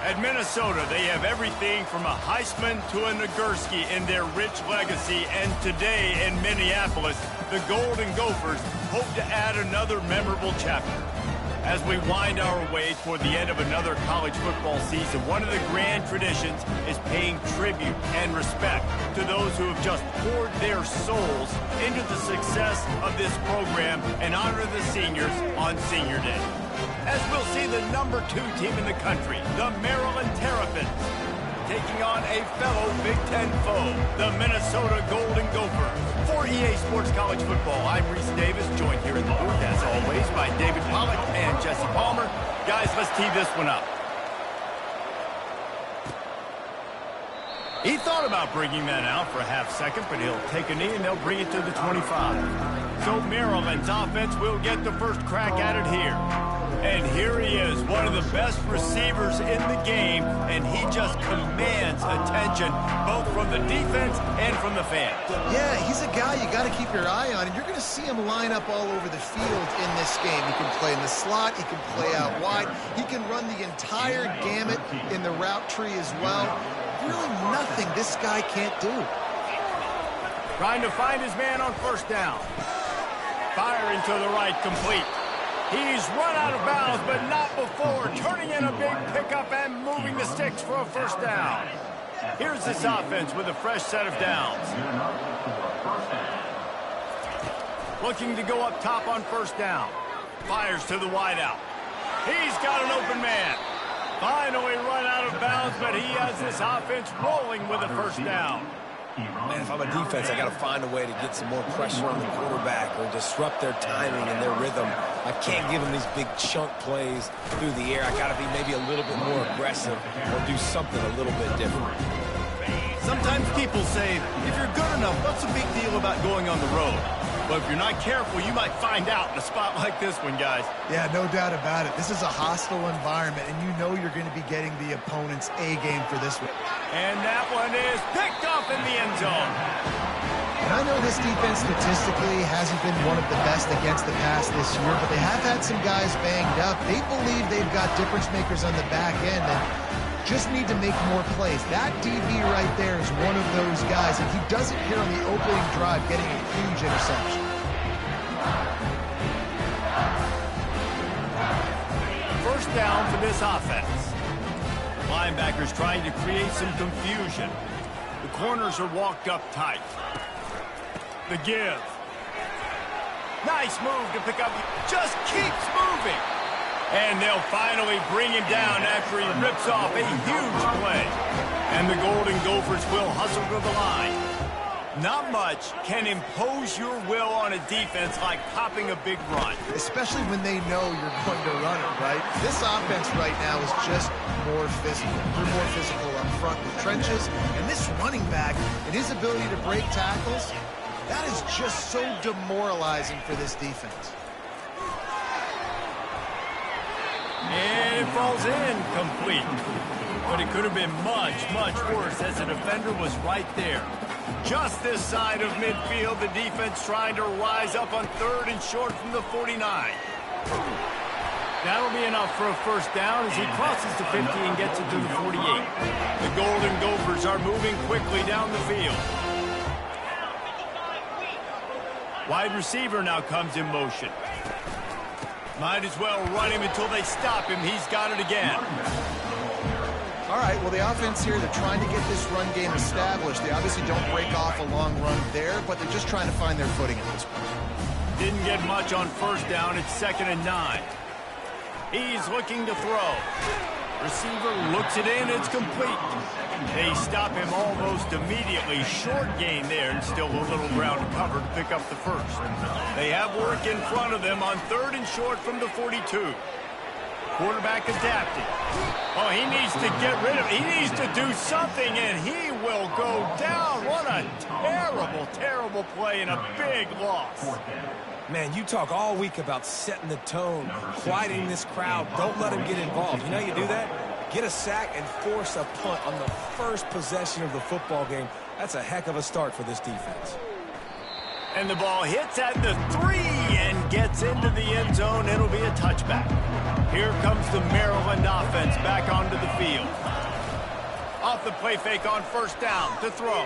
At Minnesota, they have everything from a Heisman to a Nagurski in their rich legacy. And today in Minneapolis, the Golden Gophers hope to add another memorable chapter. As we wind our way toward the end of another college football season, one of the grand traditions is paying tribute and respect to those who have just poured their souls into the success of this program and honor the seniors on Senior Day. As we'll see the #2 team in the country, the Maryland Terrapins, taking on a fellow Big Ten foe, the Minnesota Golden Gophers. For EA Sports College Football, I'm Reese Davis, joined here in the booth, as always, by David Pollack and Jesse Palmer. Guys, let's tee this one up. He thought about bringing that out for a half second, but he'll take a knee and they'll bring it to the 25. So Maryland's offense will get the first crack at it here. And here he is, one of the best receivers in the game, and he just commands attention both from the defense and from the fans. Yeah, he's a guy you got to keep your eye on, and you're going to see him line up all over the field in this game. He can play in the slot, he can play out wide, he can run the entire gamut in the route tree as well. Really nothing this guy can't do. Trying to find his man on first down. Firing to the right, complete. He's run out of bounds, but not before turning in a big pickup and moving the sticks for a first down. Here's this offense with a fresh set of downs. Looking to go up top on first down. Fires to the wideout. He's got an open man. Finally run out of bounds, but he has this offense rolling with a first down. Man, if I'm a defense, I got to find a way to get some more pressure on the quarterback or disrupt their timing and their rhythm. I can't give them these big chunk plays through the air. I got to be maybe a little bit more aggressive or do something a little bit different. Sometimes people say, if you're good enough, what's the big deal about going on the road? But if you're not careful, you might find out in a spot like this one, guys. Yeah, no doubt about it. This is a hostile environment, and you know you're going to be getting the opponent's A game for this one. And that one is picked off in the end zone. And I know this defense statistically hasn't been one of the best against the pass this year, but they have had some guys banged up. They believe they've got difference makers on the back end and just need to make more plays. That DB right there is one of those guys, and he does it here on the opening drive, getting a huge interception. First down for this offense. Linebackers trying to create some confusion. The corners are walked up tight. The give. Nice move to pick up. Just keeps moving. And they'll finally bring him down after he rips off a huge play. And the Golden Gophers will hustle to the line. Not much can impose your will on a defense like popping a big run. Especially when they know you're going to run it, right? This offense right now is just more physical. They're more physical up front in the trenches. And this running back and his ability to break tackles, that is just so demoralizing for this defense. And it falls in complete. But it could have been much, much worse as the defender was right there. Just this side of midfield, the defense trying to rise up on third and short from the 49. That'll be enough for a first down as he crosses the 50 and gets it to the 48. The Golden Gophers are moving quickly down the field. Wide receiver now comes in motion. Might as well run him until they stop him. He's got it again. All right, well, the offense here, they're trying to get this run game established. They obviously don't break off a long run there, but they're just trying to find their footing at this point. Didn't get much on first down. It's 2nd and 9. He's looking to throw. Receiver looks it in. It's complete. They stop him almost immediately. Short gain there, and still a little ground to cover to pick up the first. They have work in front of them on 3rd and short from the 42. quarterback adapted. Oh, he needs to get rid of it. He needs to do something, and he will go down. What a terrible, terrible play and a big loss. Man, you talk all week about setting the tone, quieting this crowd. Don't let him get involved. You know how you do that? Get a sack and force a punt on the first possession of the football game. That's a heck of a start for this defense. And the ball hits at the 3 and gets into the end zone. It'll be a touchback. Here comes the Maryland offense back onto the field. Off the play fake on first down to throw.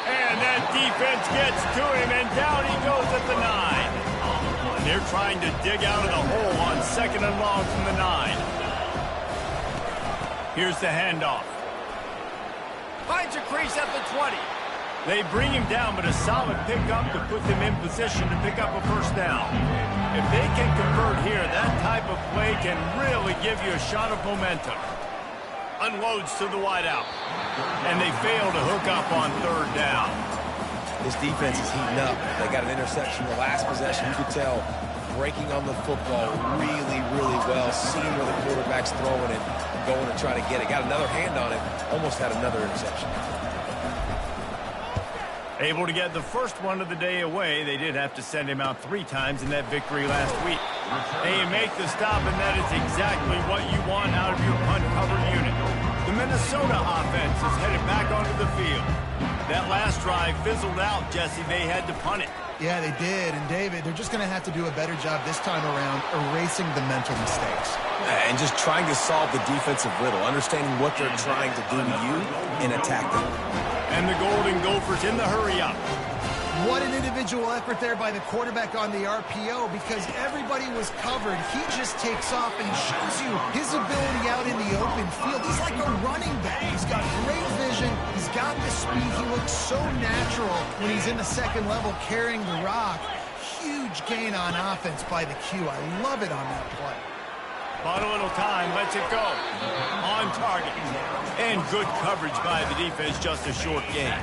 And that defense gets to him, and down he goes at the 9. They're trying to dig out of the hole on 2nd and long from the 9. Here's the handoff. Finds a crease at the 20. They bring him down, but a solid pickup to put them in position to pick up a first down. If they can convert here, that type of play can really give you a shot of momentum. Unloads to the wideout. And they fail to hook up on 3rd down. This defense is heating up. They got an interception the last possession. You could tell breaking on the football really, really well, seeing where the quarterback's throwing it, going to try to get it. Got another hand on it, almost had another interception. Able to get the first one of the day away. They did have to send him out 3 times in that victory last week. They make the stop, and that is exactly what you want out of your punt-cover unit. The Minnesota offense is headed back onto the field. That last drive fizzled out, Jesse. They had to punt it. Yeah, they did. And, David, they're just going to have to do a better job this time around erasing the mental mistakes. And just trying to solve the defensive riddle, understanding what they're trying to do to you and attack them. And the Golden Gophers in the hurry-up. What an individual effort there by the quarterback on the RPO, because everybody was covered. He just takes off and shows you his ability out in the open field. He's like a running back. He's got great vision. He's got the speed. He looks so natural when he's in the 2nd level carrying the rock. Huge gain on offense by the Q. I love it on that play. Bought a little time, lets it go. On target. And good coverage by the defense, just a short gain.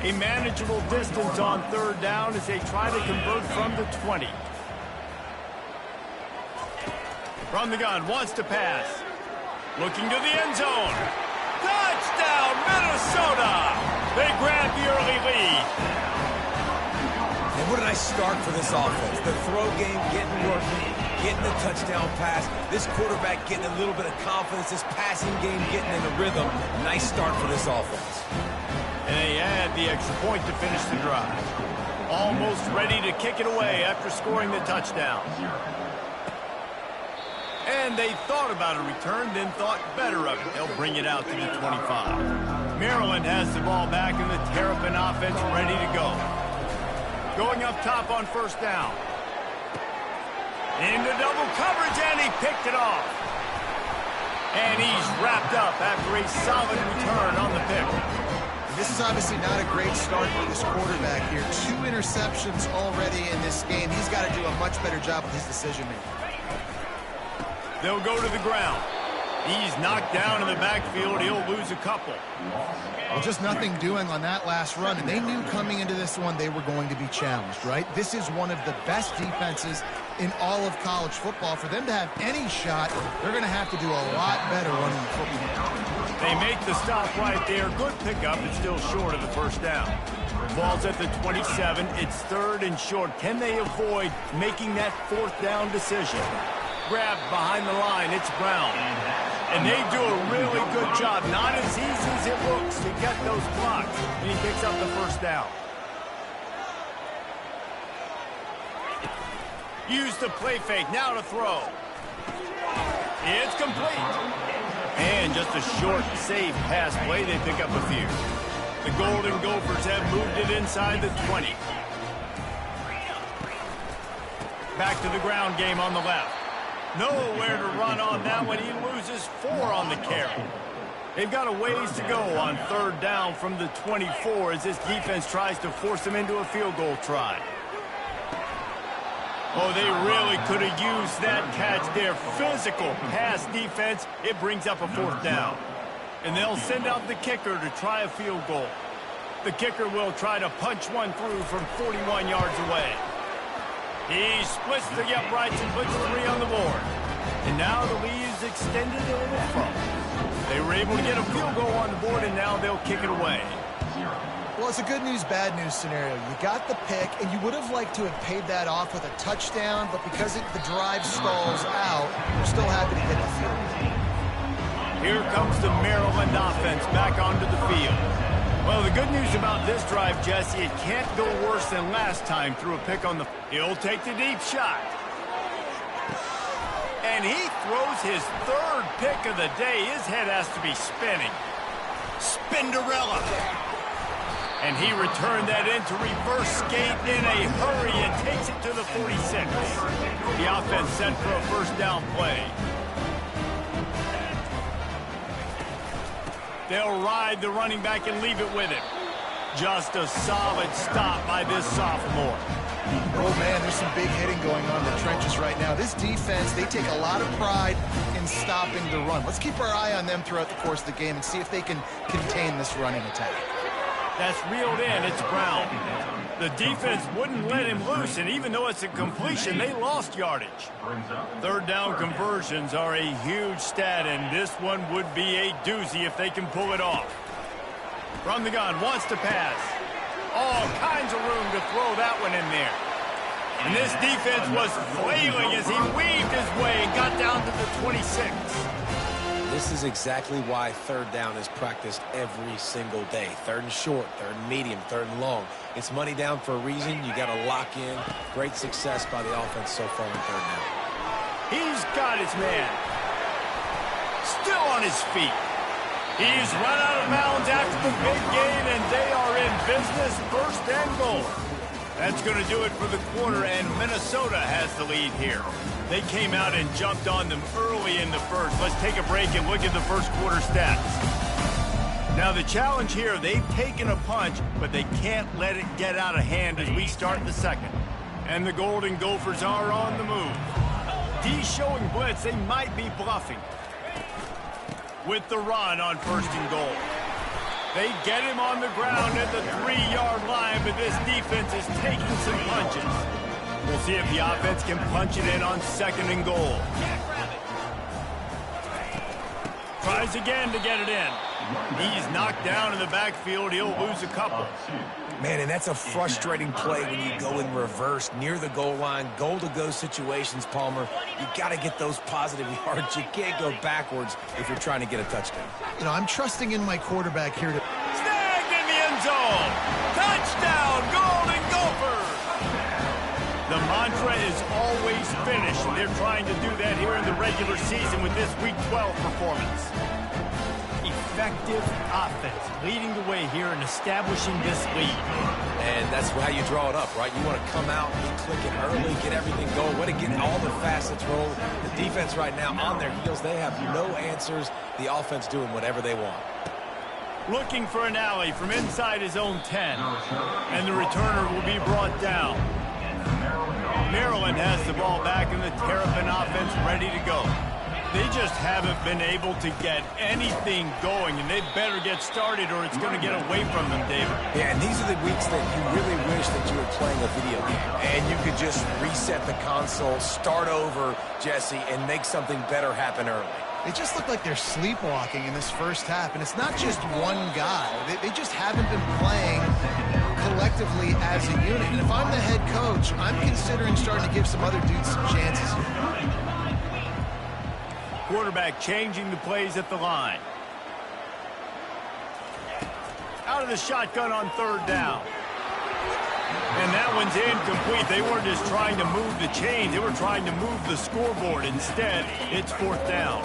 A manageable distance on 3rd down as they try to convert from the 20. From the gun, wants to pass. Looking to the end zone. Touchdown, Minnesota! They grab the early lead. And what a nice start for this offense. The throw game getting working. Getting the touchdown pass. This quarterback getting a little bit of confidence. This passing game getting in the rhythm. Nice start for this offense. And they add the extra point to finish the drive. Almost ready to kick it away after scoring the touchdown. And they thought about a return, then thought better of it. They'll bring it out to the 25. Maryland has the ball back, and the Terrapin offense ready to go. Going up top on first down. Into double coverage, and he picked it off. And he's wrapped up after a solid return on the pick. This is obviously not a great start for this quarterback here. 2 interceptions already in this game. He's got to do a much better job with his decision-making. They'll go to the ground. He's knocked down in the backfield. He'll lose a couple. Well, just nothing doing on that last run, and they knew coming into this one they were going to be challenged, right? This is one of the best defenses in all of college football. For them to have any shot, they're going to have to do a lot better running the football. They make the stop right there. Good pickup, but still short of the first down. Ball's at the 27. It's 3rd and short. Can they avoid making that 4th down decision? Grabbed behind the line. It's Brown. And they do a really good job. Not as easy as it looks to get those blocks. And he picks up the first down. Use the play fake. Now to throw. It's complete. And just a short, safe pass play. They pick up a few. The Golden Gophers have moved it inside the 20. Back to the ground game on the left. Nowhere to run on that one. He loses 4 on the carry. They've got a ways to go on 3rd down from the 24 as this defense tries to force them into a field goal try. Oh, they really could have used that catch there. Physical pass defense. It brings up a 4th down. And they'll send out the kicker to try a field goal. The kicker will try to punch one through from 41 yards away. He splits the uprights and puts 3 on the board. And now the lead is extended a little further. They were able to get a field goal on the board, and now they'll kick it away. Well, it's a good news, bad news scenario. You got the pick, and you would have liked to have paid that off with a touchdown, but because the drive stalls out, you're still happy to get the field goal. Here comes the Maryland offense back onto the field. Well, the good news about this drive, Jesse, it can't go worse than last time through a pick on the... He'll take the deep shot. And he throws his third pick of the day. His head has to be spinning. Spinderella. And he returned that into reverse skate in a hurry and takes it to the 46. The offense set for a first down play. They'll ride the running back and leave it with him. Just a solid stop by this sophomore. Oh, man, there's some big hitting going on in the trenches right now. This defense, they take a lot of pride in stopping the run. Let's keep our eye on them throughout the course of the game and see if they can contain this running attack. That's reeled in. It's Brown. The defense wouldn't let him loose, and even though it's a completion, they lost yardage. Third down conversions are a huge stat, and this one would be a doozy if they can pull it off. From the gun, wants to pass. All kinds of room to throw that one in there. And this defense was flailing as he weaved his way and got down to the 26. This is exactly why third down is practiced every single day. Third and short, third and medium, third and long. It's money down for a reason. You got to lock in. Great success by the offense so far on third down. He's got his man. Still on his feet. He's run out of bounds after the big gain, and they are in business, first and goal. That's going to do it for the quarter, and Minnesota has the lead here. They came out and jumped on them early in the first. Let's take a break and look at the first quarter stats. Now the challenge here, they've taken a punch, but they can't let it get out of hand as we start the second. And the Golden Gophers are on the move. D showing blitz, they might be bluffing. With the run on first and goal. They get him on the ground at the 3-yard line, but this defense is taking some punches. We'll see if the offense can punch it in on second and goal. Tries again to get it in. He's knocked down in the backfield. He'll lose a couple. Man, and that's a frustrating play when you go in reverse near the goal line. Goal-to-go situations, Palmer. You got to get those positive yards. You can't go backwards if you're trying to get a touchdown. You know, I'm trusting in my quarterback here to... Snagged in the end zone. Touchdown, Golden Gophers. The mantra is always finish, and they're trying to do that here in the regular season with this Week 12 performance. Effective offense leading the way here and establishing this lead. And that's how you draw it up, right? You want to come out, be clicking early, get everything going, want to get all the facets rolled. The defense right now on their heels, they have no answers. The offense doing whatever they want. Looking for an alley from inside his own 10. And the returner will be brought down. Maryland has the ball back and the Terrapin offense ready to go. They just haven't been able to get anything going, and they better get started or it's going to get away from them, David. Yeah, and these are the weeks that you really wish that you were playing a video game. And you could just reset the console, start over, Jesse, and make something better happen early. They just look like they're sleepwalking in this first half, and it's not just one guy. They just haven't been playing collectively as a unit. And if I'm the head coach, I'm considering starting to give some other dudes some chances here. Quarterback changing the plays at the line. Out of the shotgun on third down. And that one's incomplete. They weren't just trying to move the chains. They were trying to move the scoreboard. Instead, it's fourth down.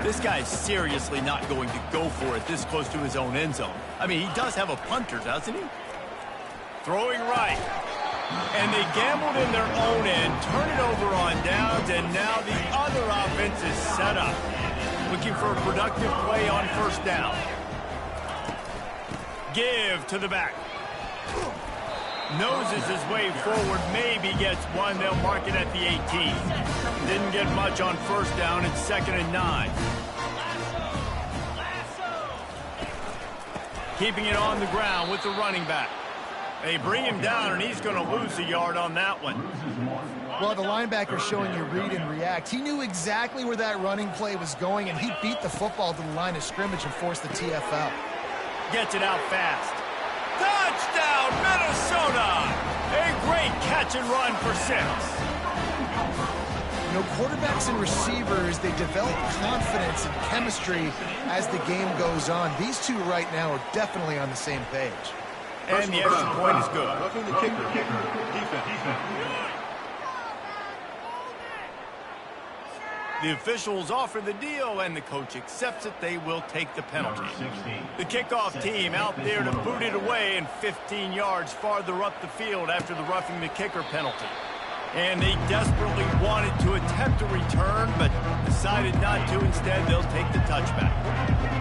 This guy's seriously not going to go for it this close to his own end zone. I mean, he does have a punter, doesn't he? Throwing right. And they gambled in their own end, turn it over on downs, and now the other offense is set up. Looking for a productive play on first down. Give to the back. Noses his way forward, maybe gets one. They'll mark it at the 18. Didn't get much on first down. It's 2nd and 9. Keeping it on the ground with the running back. They bring him down, and he's going to lose a yard on that one. Well, the linebacker showing you read and react. He knew exactly where that running play was going, and he beat the football to the line of scrimmage and forced the TFL. Gets it out fast. Touchdown, Minnesota! A great catch and run for 6. You know, quarterbacks and receivers, they develop confidence and chemistry as the game goes on. These two right now are definitely on the same page. And the extra point is good. Roughing the kicker. Defense. The officials offer the deal, and the coach accepts it. They will take the penalty. The kickoff team out there to boot it away and 15 yards farther up the field after the roughing the kicker penalty. And they desperately wanted to attempt a return, but decided not to. Instead, they'll take the touchback.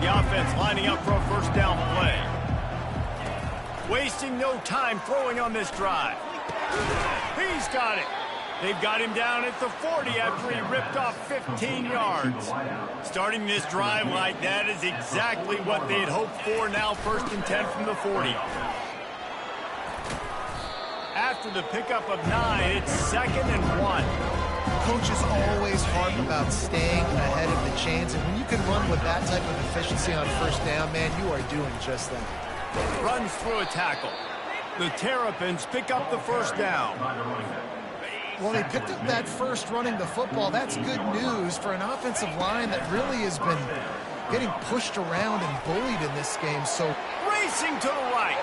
The offense lining up for a first down play. Wasting no time throwing on this drive. He's got it. They've got him down at the 40 after he ripped off 15 yards. Starting this drive like that is exactly what they had hoped for. Now 1st and 10 from the 40. After the pickup of 9, it's 2nd and 1. Coaches always harp about staying ahead of the chains, and when you can run with that type of efficiency on first down, man, you are doing just that. Runs through a tackle. The Terrapins pick up the first down. Well, they picked up that first running the football. That's good news for an offensive line that really has been getting pushed around and bullied in this game. So racing to the right.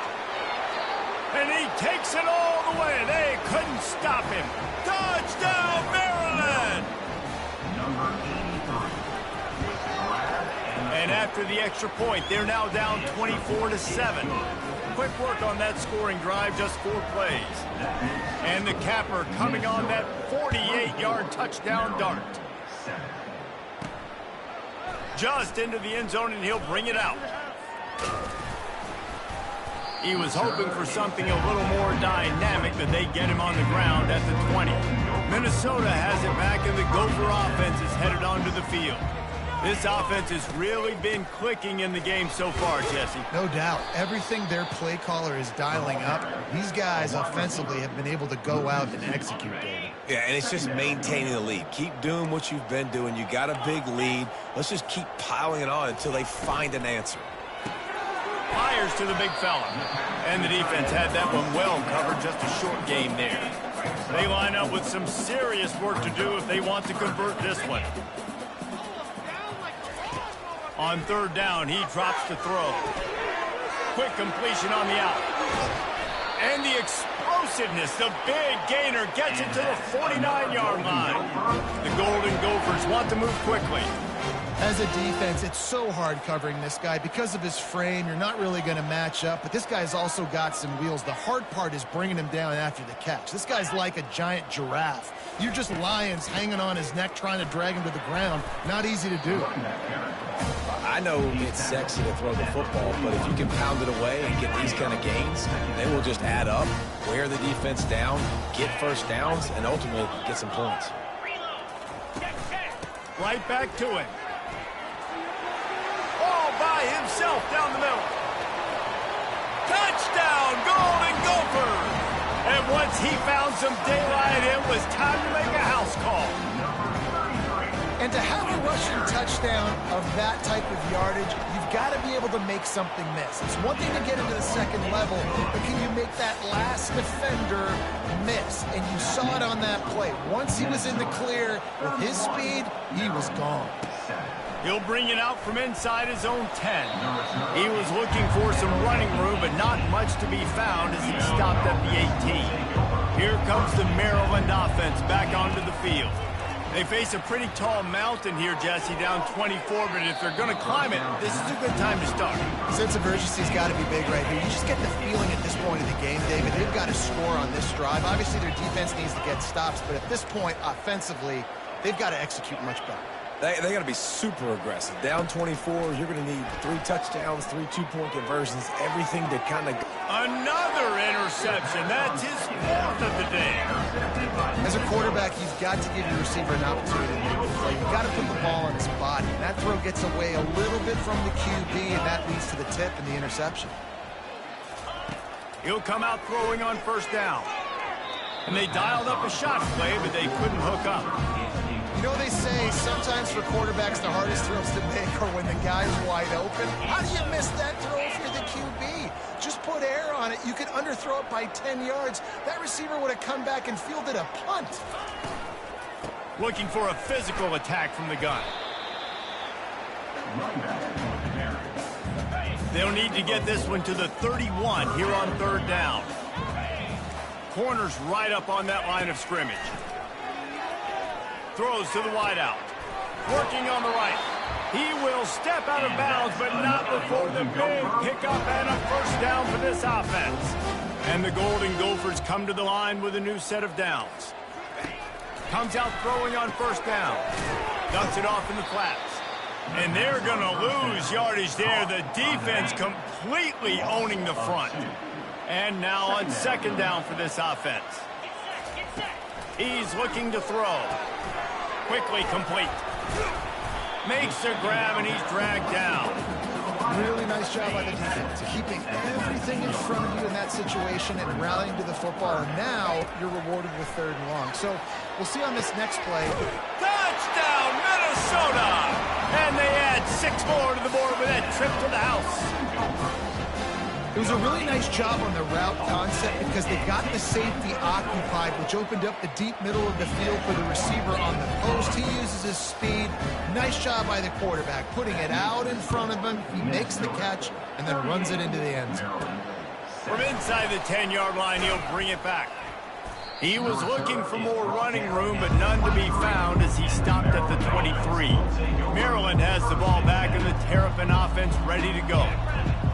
And he takes it all the way. They couldn't stop him. Touchdown, Maryland! And after the extra point, they're now down 24-7. Quick work on that scoring drive, just 4 plays. And the capper coming on that 48-yard touchdown dart. Just into the end zone, and he'll bring it out. He was hoping for something a little more dynamic, but they get him on the ground at the 20. Minnesota has it back, and the Gopher offense is headed onto the field. This offense has really been clicking in the game so far, Jesse. No doubt. Everything their play caller is dialing up, these guys offensively have been able to go out and execute, David. Yeah, and it's just maintaining the lead. Keep doing what you've been doing. You got a big lead. Let's just keep piling it on until they find an answer. Fires to the big fella. And the defense had that one well covered. Just a short game there. They line up with some serious work to do if they want to convert this one. On 3rd down, he drops to throw. Quick completion on the out. And the explosiveness, the big gainer gets it to the 49-yard line. The Golden Gophers want to move quickly. As a defense, it's so hard covering this guy. Because of his frame, you're not really going to match up, but this guy's also got some wheels. The hard part is bringing him down after the catch. This guy's like a giant giraffe. You're just lions hanging on his neck trying to drag him to the ground. Not easy to do. I know it's sexy to throw the football, but if you can pound it away and get these kind of gains, they will just add up, wear the defense down, get first downs, and ultimately get some points. Right back to him. All by himself down the middle. Touchdown, Golden Gophers! And once he found some daylight, it was time to make a house call. And to have a rushing touchdown of that type of yardage, you've got to be able to make something miss. It's one thing to get into the second level, but can you make that last defender miss? And you saw it on that play. Once he was in the clear with his speed, he was gone. He'll bring it out from inside his own 10. He was looking for some running room, but not much to be found as he stopped at the 18. Here comes the Maryland offense back onto the field. They face a pretty tall mountain here, Jesse, down 24, but if they're going to climb it, this is a good time to start. Sense of urgency's got to be big right here. You just get the feeling at this point of the game, David, they've got to score on this drive. Obviously, their defense needs to get stops, but at this point, offensively, they've got to execute much better. They got to be super aggressive. Down 24, you're going to need 3 touchdowns, 3 two-point conversions, everything to kind of... Another interception. That's his 4th of the day. As a quarterback, you've got to give your receiver an opportunity to make the play. You've got to put the ball on his body. And that throw gets away a little bit from the QB, and that leads to the tip and the interception. He'll come out throwing on first down. And they dialed up a shot play, but they couldn't hook up. You know, they say sometimes for quarterbacks the hardest throws to make are when the guy's wide open. How do you miss that throw if you're the QB? Just put air on it. You could underthrow it by 10 yards. That receiver would have come back and fielded a punt. Looking for a physical attack from the gun. They'll need to get this one to the 31 here on 3rd down. Corner's right up on that line of scrimmage. Throws to the wideout. Working on the right. He will step out of bounds, but not before the big pickup and a 1st down for this offense. And the Golden Gophers come to the line with a new set of downs. Comes out throwing on 1st down. Ducks it off in the flats. And they're going to lose yardage there. The defense completely owning the front. And now on 2nd down for this offense. He's looking to throw. Quickly complete. Makes a grab, and he's dragged down. Really nice job by the defense, keeping everything in front of you in that situation and rallying to the football. And now you're rewarded with 3rd and long. So we'll see on this next play. Touchdown, Minnesota! And they add 6 more to the board with that trip to the house. It was a really nice job on the route concept because they got the safety occupied, which opened up the deep middle of the field for the receiver on the post. He uses his speed. Nice job by the quarterback, putting it out in front of him. He makes the catch and then runs it into the end zone. From inside the 10-yard line, he'll bring it back. He was looking for more running room, but none to be found as he stopped at the 23. Maryland has the ball back and the Terrapin offense ready to go.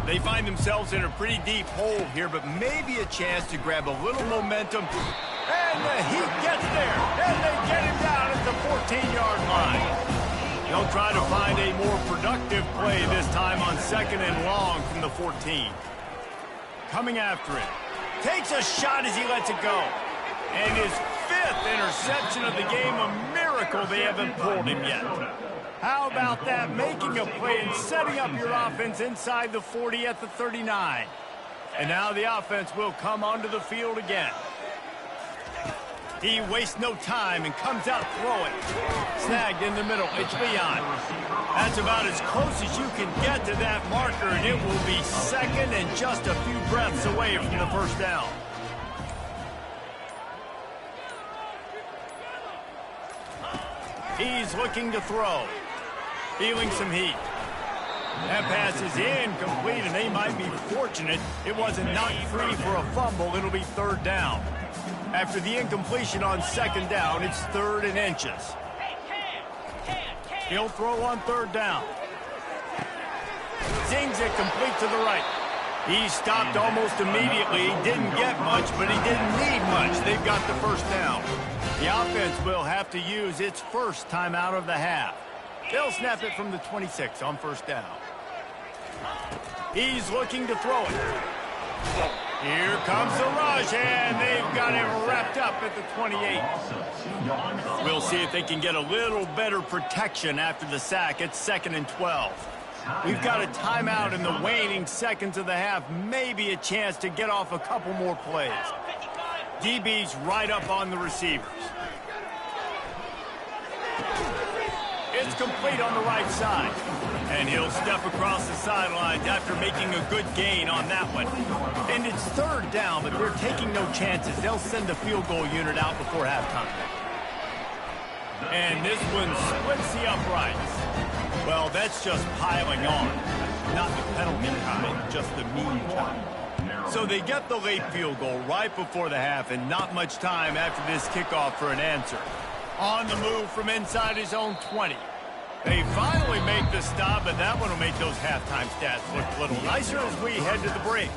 They find themselves in a pretty deep hole here, but maybe a chance to grab a little momentum. And the Heat gets there, and they get him down at the 14-yard line. They'll try to find a more productive play this time on 2nd and long from the 14. Coming after it. Takes a shot as he lets it go. And his 5th interception of the game, a miracle they haven't pulled him yet. How about that? Making a play and setting up your offense inside the 40 at the 39. And now the offense will come onto the field again. He wastes no time and comes out throwing. Snagged in the middle. It's Leon. That's about as close as you can get to that marker, and it will be 2nd and just a few breaths away from the 1st down. He's looking to throw. Feeling some heat. That pass is incomplete, and they might be fortunate it wasn't knocked free for a fumble. It'll be 3rd down. After the incompletion on 2nd down, it's 3rd and inches. He'll throw on 3rd down. Zings it complete to the right. He stopped almost immediately. He didn't get much, but he didn't need much. They've got the 1st down. The offense will have to use its 1st timeout of the half. They'll snap it from the 26 on 1st down. He's looking to throw it. Here comes the rush, and they've got it wrapped up at the 28. We'll see if they can get a little better protection after the sack. It's 2nd and 12. We've got a timeout in the waning seconds of the half. Maybe a chance to get off a couple more plays. DB's right up on the receivers. It's complete on the right side. And he'll step across the sidelines after making a good gain on that one. And it's 3rd down, but they're taking no chances. They'll send the field goal unit out before halftime. And this one splits the uprights. Well, that's just piling on. Not the penalty kind, just the mean kind. So they get the late field goal right before the half, and not much time after this kickoff for an answer. On the move from inside his own 20. They finally make the stop, but that one will make those halftime stats look a little nicer as we head to the break.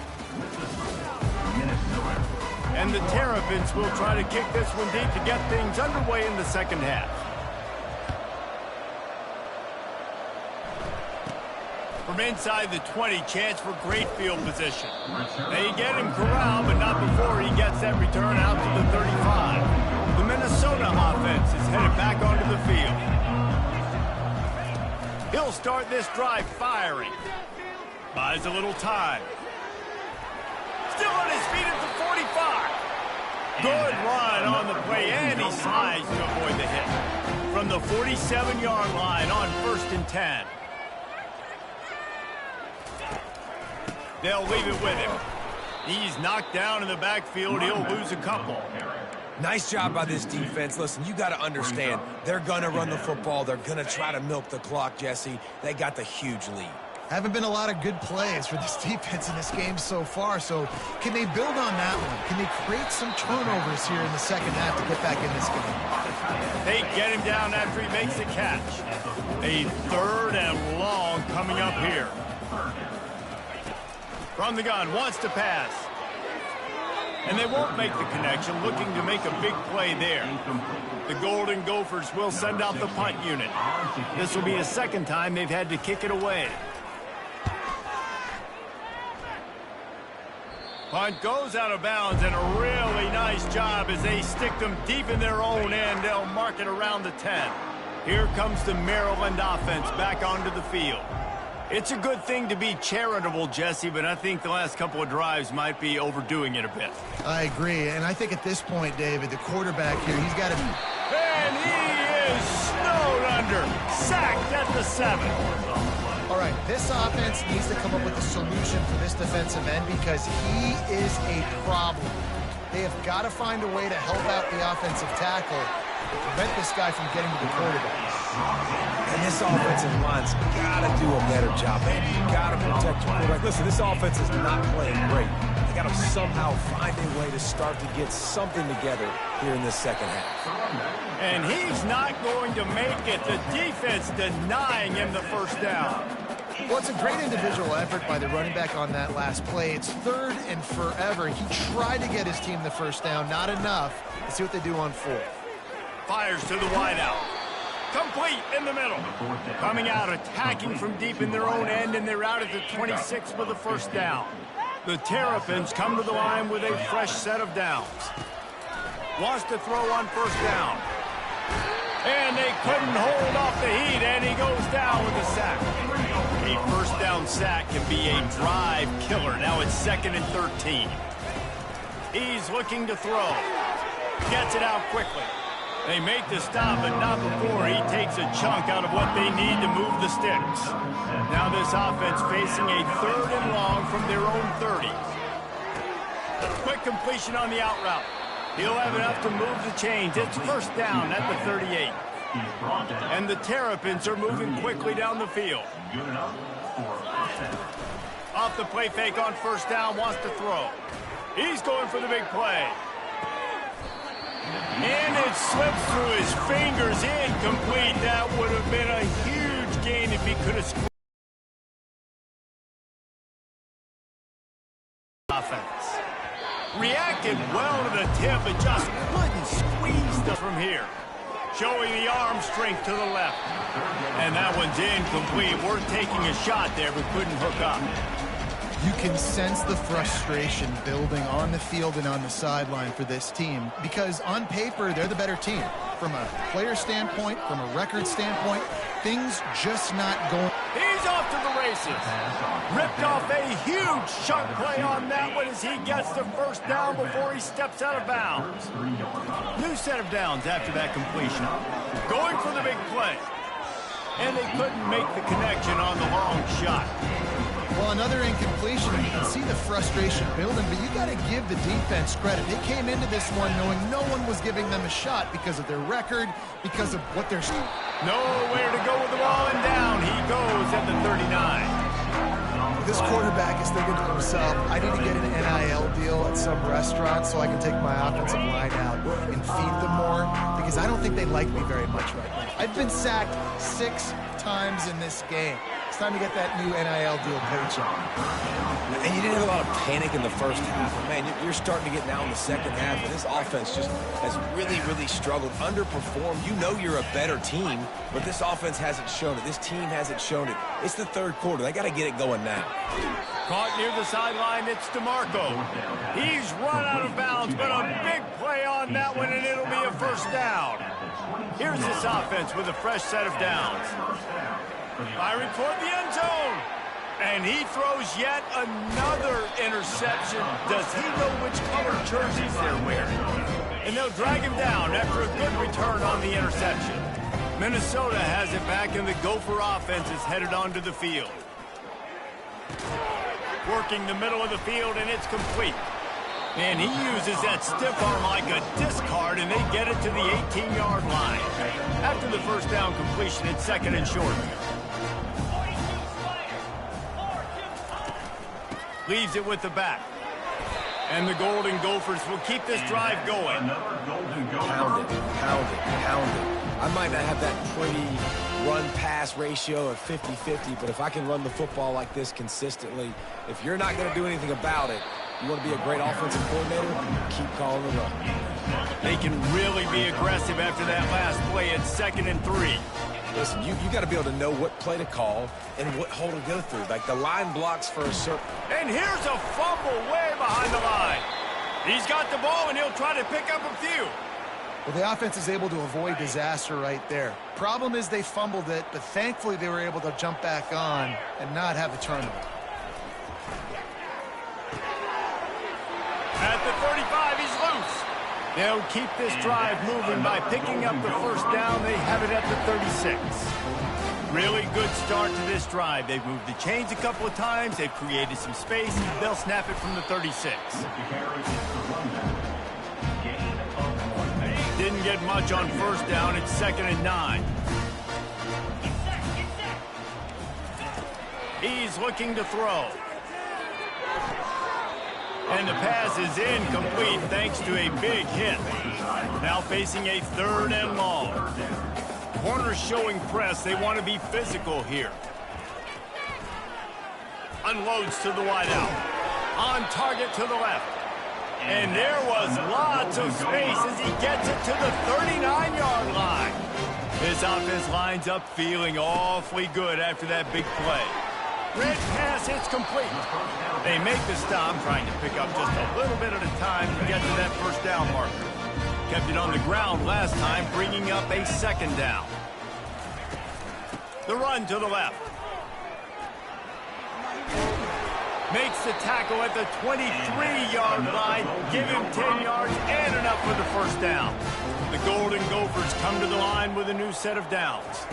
And the Terrapins will try to kick this one deep to get things underway in the 2nd half. From inside the 20, chance for great field position. They get him corralled, but not before he gets that return out to the 35. The Minnesota offense is headed back onto the field. He'll start this drive firing. Buys a little time. Still on his feet at the 45. Good run on the play, and he slides to avoid the hit. From the 47-yard line on 1st and 10. They'll leave it with him. He's knocked down in the backfield. He'll lose a couple. Nice job by this defense. Listen, you got to understand, they're going to run the football. They're going to try to milk the clock, Jesse. They got the huge lead. Haven't been a lot of good plays for this defense in this game so far, so can they build on that one? Can they create some turnovers here in the second half to get back in this game? They get him down after he makes the catch. A 3rd and long coming up here. From the gun, wants to pass. And they won't make the connection, looking to make a big play there. The Golden Gophers will send out the punt unit. This will be the second time they've had to kick it away. Punt goes out of bounds, and a really nice job as they stick them deep in their own end. They'll mark it around the 10. Here comes the Maryland offense back onto the field. It's a good thing to be charitable, Jesse, but I think the last couple of drives might be overdoing it a bit. I agree, and I think at this point, David, the quarterback here, he's got to be... And he is snowed under, sacked at the 7. All right, this offense needs to come up with a solution for this defensive end because he is a problem. They have got to find a way to help out the offensive tackle to prevent this guy from getting to the quarterback. And this offensive line's got to do a better job, man. You got to protect your quarterback. Listen, this offense is not playing great. They got to somehow find a way to start to get something together here in this second half. And he's not going to make it. The defense denying him the first down. Well, it's a great individual effort by the running back on that last play. It's 3rd and forever. He tried to get his team the first down, not enough. Let's see what they do on 4th. Fires to the wideout. Complete in the middle. Coming out, attacking from deep in their own end, and they're out at the 26 for the first down. The Terrapins come to the line with a fresh set of downs. Wants to throw on 1st down. And they couldn't hold off the heat, and he goes down with a sack. A 1st down sack can be a drive killer. Now it's 2nd and 13. He's looking to throw. Gets it out quickly. They make the stop, but not before he takes a chunk out of what they need to move the sticks. Now this offense facing a 3rd and long from their own 30. Quick completion on the out route. He'll have enough to move the chains. It's 1st down at the 38. And the Terrapins are moving quickly down the field. Off the play fake on 1st down, wants to throw. He's going for the big play. And it slips through his fingers, incomplete. That would have been a huge gain if he could have scored. Offense. Reacted well to the tip, but just couldn't squeeze them from here. Showing the arm strength to the left. And that one's incomplete. Worth taking a shot there, but couldn't hook up. You can sense the frustration building on the field and on the sideline for this team because on paper, they're the better team. From a player standpoint, from a record standpoint, things just not going. He's off to the races. Ripped off a huge chunk play on that one as he gets the 1st down before he steps out of bounds. New set of downs after that completion. Going for the big play. And they couldn't make the connection on the long shot. Well, another incompletion. You can see the frustration building, but you got to give the defense credit. They came into this one knowing no one was giving them a shot because of their record, because of what they're seeing. Nowhere to go with the ball, and down he goes at the 39. This quarterback is thinking to himself, I need to get an NIL deal at some restaurant so I can take my offensive line out and feed them more because I don't think they like me very much right now. I've been sacked 6 times in this game. It's time to get that new NIL deal paycheck. And you didn't have a lot of panic in the first half. Man, you're starting to get now in the second half, and this offense just has really, really struggled, underperformed. You know you're a better team, but this offense hasn't shown it. This team hasn't shown it. It's the 3rd quarter. They got to get it going now. Caught near the sideline, it's DeMarco. He's run out of bounds, but a big play on that one, and it'll be a 1st down. Here's this offense with a fresh set of downs. Firing toward the end zone. And he throws yet another interception. Does he know which color jerseys they're wearing? And they'll drag him down after a good return on the interception. Minnesota has it back, and the Gopher offense is headed onto the field. Working the middle of the field, and it's complete. And he uses that stiff arm like a discard, and they get it to the 18-yard line. After the first down completion, it's second and short. Leaves it with the back. And the Golden Gophers will keep this drive going. Pound it, pound it, pound it. I might not have that pretty run-pass ratio of 50-50, but if I can run the football like this consistently, if you're not going to do anything about it, you want to be a great offensive coordinator, keep calling the run. They can really be aggressive after that last play at 2nd and 3. Listen, you got to be able to know what play to call and what hole to go through. Like the line blocks for a certain... And here's a fumble way behind the line. He's got the ball, and he'll try to pick up a few. Well, the offense is able to avoid disaster right there. Problem is they fumbled it, but thankfully they were able to jump back on and not have a turnover. At the 35, he's loose. They'll keep this drive moving by picking up the first down. They have it at the 36. Really good start to this drive. They've moved the chains a couple of times. They've created some space. They'll snap it from the 36. Didn't get much on first down. It's 2nd and 9. He's looking to throw. And the pass is incomplete thanks to a big hit. Now facing a 3rd and long. Corners showing press. They want to be physical here. Unloads to the wideout. On target to the left. And there was lots of space as he gets it to the 39-yard line. His offense lines up feeling awfully good after that big play. Red pass hits complete. They make the stop, trying to pick up just a little bit at a time to get to that first down marker. Kept it on the ground last time, bringing up a 2nd down. The run to the left. Makes the tackle at the 23-yard line. Give him 10 yards and enough for the first down. The Golden Gophers come to the line with a new set of downs.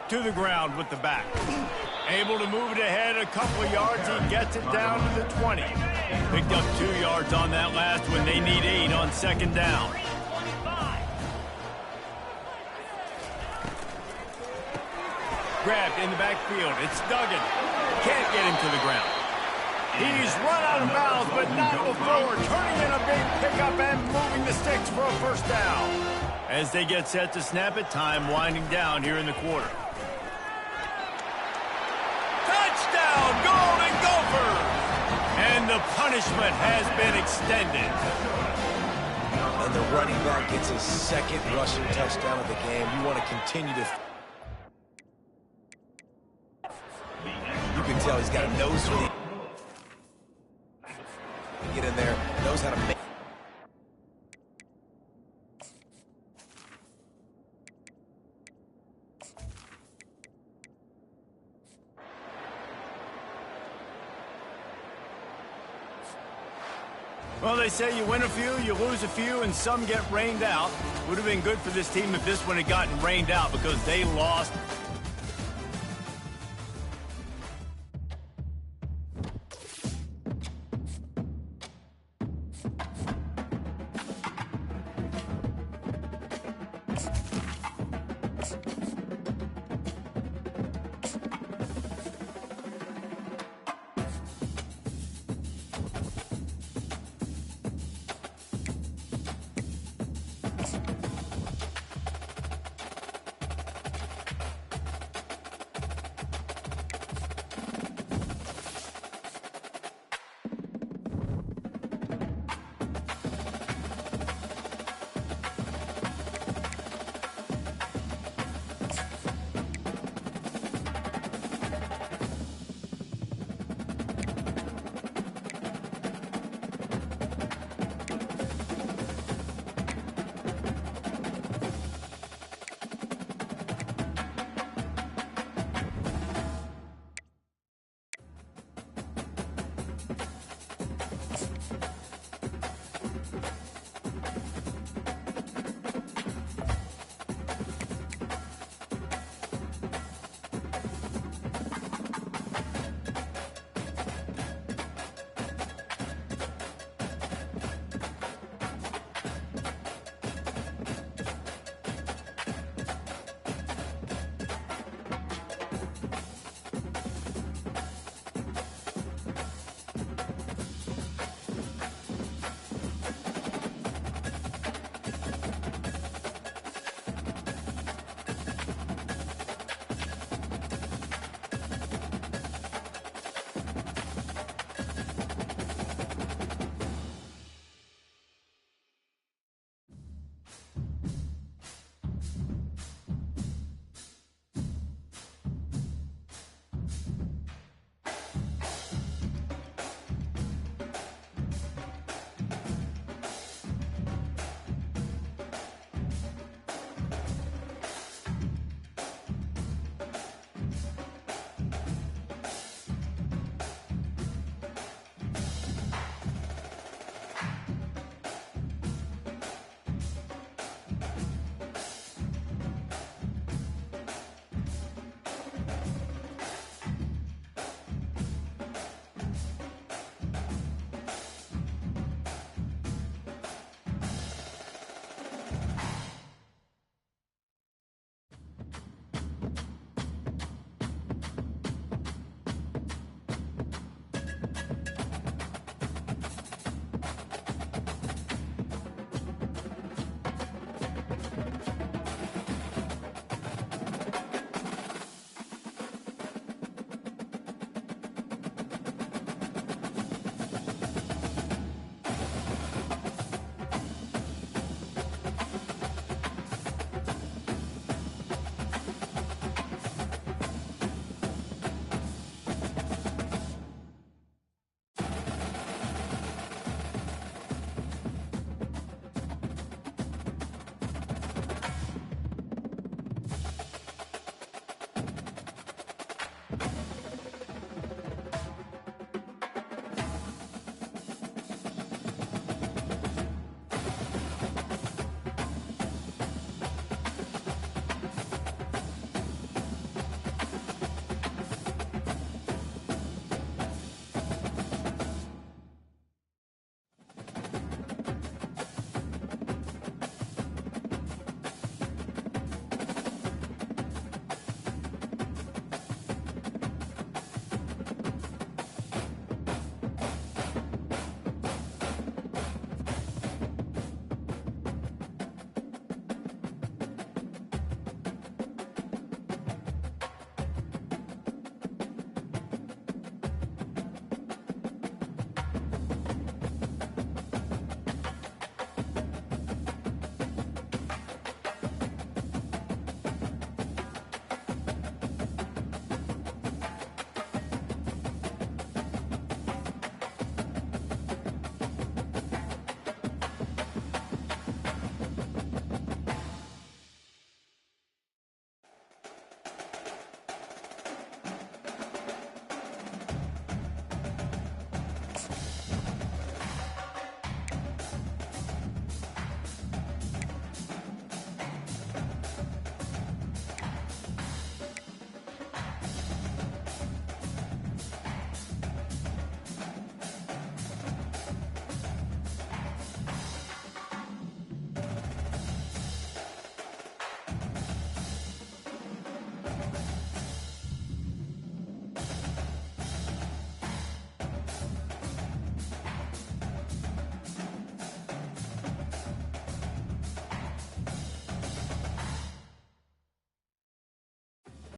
To the ground with the back. Able to move it ahead a couple of yards. He gets it down to the 20. Picked up 2 yards on that last one. They need 8 on 2nd down. Grabbed in the backfield. It's Duggan. Can't get him to the ground. He's run out of bounds, but not before. Turning in a big pickup and moving the sticks for a first down. As they get set to snap it, time winding down here in the quarter. Touchdown, Golden Gophers! And the punishment has been extended. And the running back gets his 2nd rushing touchdown of the game. You want to continue to... You can tell he's got a nose for the... Get in there, knows how to make... Well, they say you win a few, you lose a few, and some get rained out. Would have been good for this team if this one had gotten rained out because they lost